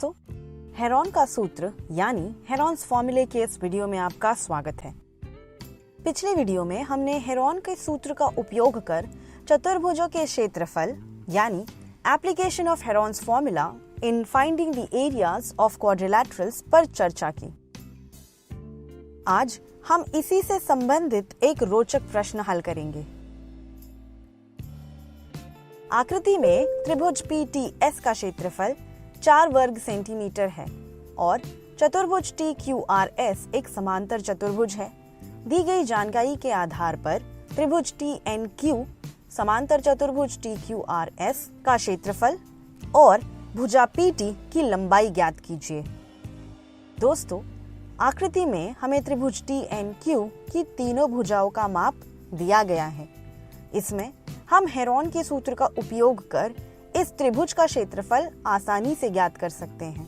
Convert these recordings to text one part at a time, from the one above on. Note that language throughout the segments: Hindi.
तो हेरॉन का सूत्र यानी हेरॉन्स फॉर्मूले के इस वीडियो में आपका स्वागत है। पिछले वीडियो में हमने हेरॉन के सूत्र का उपयोग कर चतुर्भुजों के क्षेत्रफल यानी application of Heron's formula in finding the areas of quadrilaterals पर चर्चा की। आज हम इसी से संबंधित एक रोचक प्रश्न हल करेंगे। आकृति में त्रिभुज PTS का क्षेत्रफल 4 वर्ग सेंटीमीटर है और चतुर्भुज TQRS एक समांतर चतुर्भुज है। दी गई जानकारी के आधार पर त्रिभुज TNQ समांतर चतुर्भुज TQRS का क्षेत्रफल और भुजा PT की लंबाई ज्ञात कीजिए। दोस्तों, आकृति में हमें त्रिभुज TNQ की तीनों भुजाओं का माप दिया गया है। इसमें हम हेरॉन के सूत्र का उपयोग कर इस त्रिभुज का क्षेत्रफल आसानी से ज्ञात कर सकते हैं।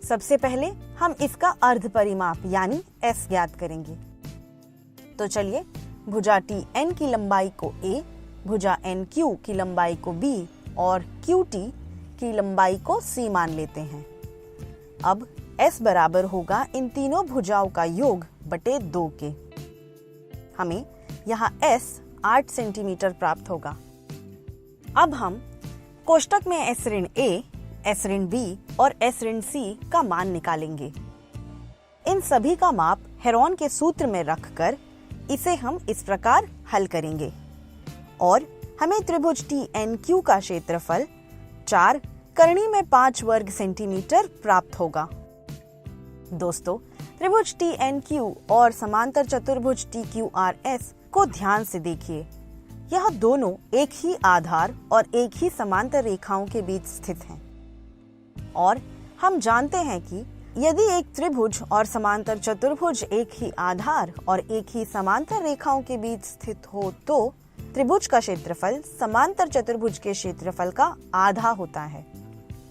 सबसे पहले हम इसका अर्ध परिमाप यानी S ज्ञात करेंगे। तो चलिए भुजा TN की लंबाई को A, भुजा NQ की लंबाई को B और QT की लंबाई को C मान लेते हैं। अब S बराबर होगा इन तीनों भुजाओं का योग बटे 2 के। हमें यहाँ S 8 सेंटीमीटर प्राप्त होगा। अब हम कोष्टक में S ऋण A, S ऋण B और S ऋण C का मान निकालेंगे। इन सभी का माप हेरॉन के सूत्र में रखकर इसे हम इस प्रकार हल करेंगे और हमें त्रिभुज TNQ का क्षेत्रफल 4 करनी में 5 वर्ग सेंटीमीटर प्राप्त होगा। दोस्तों, त्रिभुज TNQ और समांतर चतुर्भुज TQRS को ध्यान से देखिए। यह दोनों एक ही आधार और एक ही समांतर रेखाओं के बीच स्थित हैं और हम जानते हैं कि यदि एक त्रिभुज और समांतर चतुर्भुज एक ही आधार और एक ही समांतर रेखाओं के बीच स्थित हो तो त्रिभुज का क्षेत्रफल समांतर चतुर्भुज के क्षेत्रफल का आधा होता है।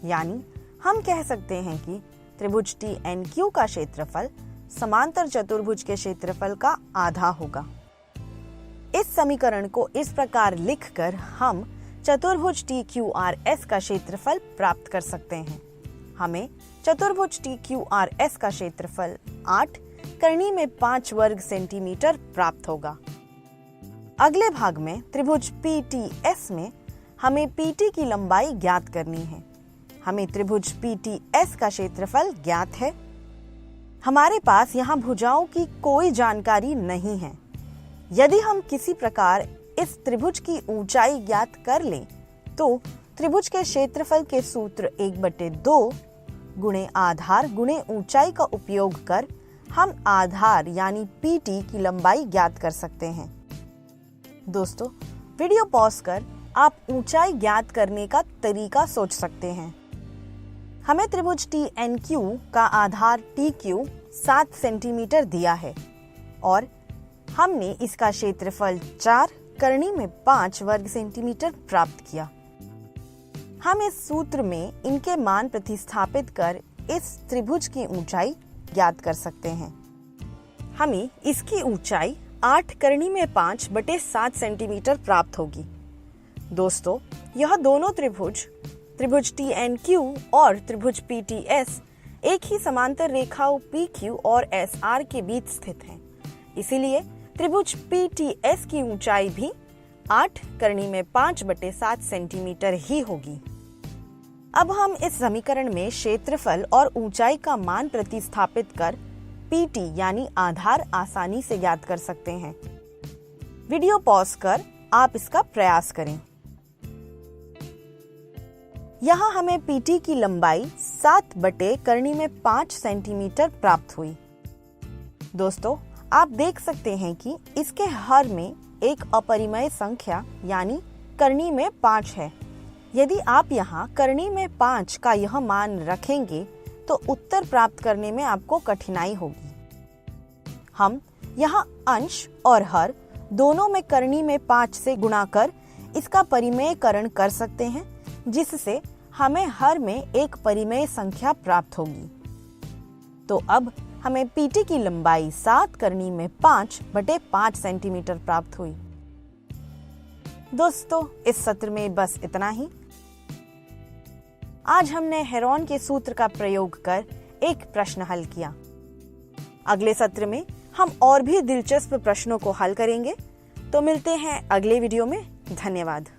यानी हम कह सकते हैं कि त्रिभुज TNQ का क्षेत्रफल समांतर चतुर्भुज के क्षेत्रफल का आधा होगा। इस समीकरण को इस प्रकार लिखकर हम चतुर्भुज TQRS का क्षेत्रफल प्राप्त कर सकते हैं। हमें चतुर्भुज TQRS का क्षेत्रफल 8 करनी में 5 वर्ग सेंटीमीटर प्राप्त होगा। अगले भाग में त्रिभुज PTS में हमें PT की लंबाई ज्ञात करनी है। हमें त्रिभुज PTS का क्षेत्रफल ज्ञात है। हमारे पास यहाँ भुजाओं की कोई जानकारी नहीं है। यदि हम किसी प्रकार इस त्रिभुज की ऊंचाई ज्ञात कर लें तो त्रिभुज के क्षेत्रफल के सूत्र 1/2 गुणे आधार गुणे ऊंचाई का उपयोग कर हम आधार यानी PT की लंबाई ज्ञात कर सकते हैं। दोस्तों, वीडियो पॉज कर आप ऊंचाई ज्ञात करने का तरीका सोच सकते हैं। हमें त्रिभुज TNQ का आधार TQ 7 सेंटीमीटर दिया है और हमने इसका क्षेत्रफल 4 करनी में 5 वर्ग सेंटीमीटर प्राप्त किया। हम इस सूत्र में इनके मान प्रतिस्थापित कर इस त्रिभुज की ऊंचाई ज्ञात कर सकते हैं। हमें इसकी ऊंचाई 8 करनी में 5/7 सेंटीमीटर प्राप्त होगी। दोस्तों, यह दोनों त्रिभुज TNQ और त्रिभुज PTS एक ही समांतर रेखाओं PQ और SR के बीच स्थित हैं। इसीलिए त्रिभुज PTS की ऊंचाई भी 8 करनी में 5/7 सेंटीमीटर ही होगी। अब हम इस समीकरण में क्षेत्रफल और ऊंचाई का मान प्रतिस्थापित कर PT यानी आधार आसानी से ज्ञात कर सकते हैं। वीडियो पॉज कर आप इसका प्रयास करें। यहाँ हमें PT की लंबाई 7 करनी में 5 सेंटीमीटर प्राप्त हुई। दोस्तों, आप देख सकते हैं कि इसके हर में एक अपरिमेय संख्या यानी करनी में 5 है। यदि आप यहाँ करनी में 5 का यह मान रखेंगे तो उत्तर प्राप्त करने में आपको कठिनाई होगी। हम यहाँ अंश और हर दोनों में करनी में 5 से गुणा कर इसका परिमेयकरण कर सकते हैं, जिससे हमें हर में एक परिमेय संख्या प्राप्त होगी। तो अब हमें PT की लंबाई 7 करनी में 5/5 सेंटीमीटर प्राप्त हुई। दोस्तों, इस सत्र में बस इतना ही। आज हमने हेरोन के सूत्र का प्रयोग कर एक प्रश्न हल किया। अगले सत्र में हम और भी दिलचस्प प्रश्नों को हल करेंगे। तो मिलते हैं अगले वीडियो में। धन्यवाद।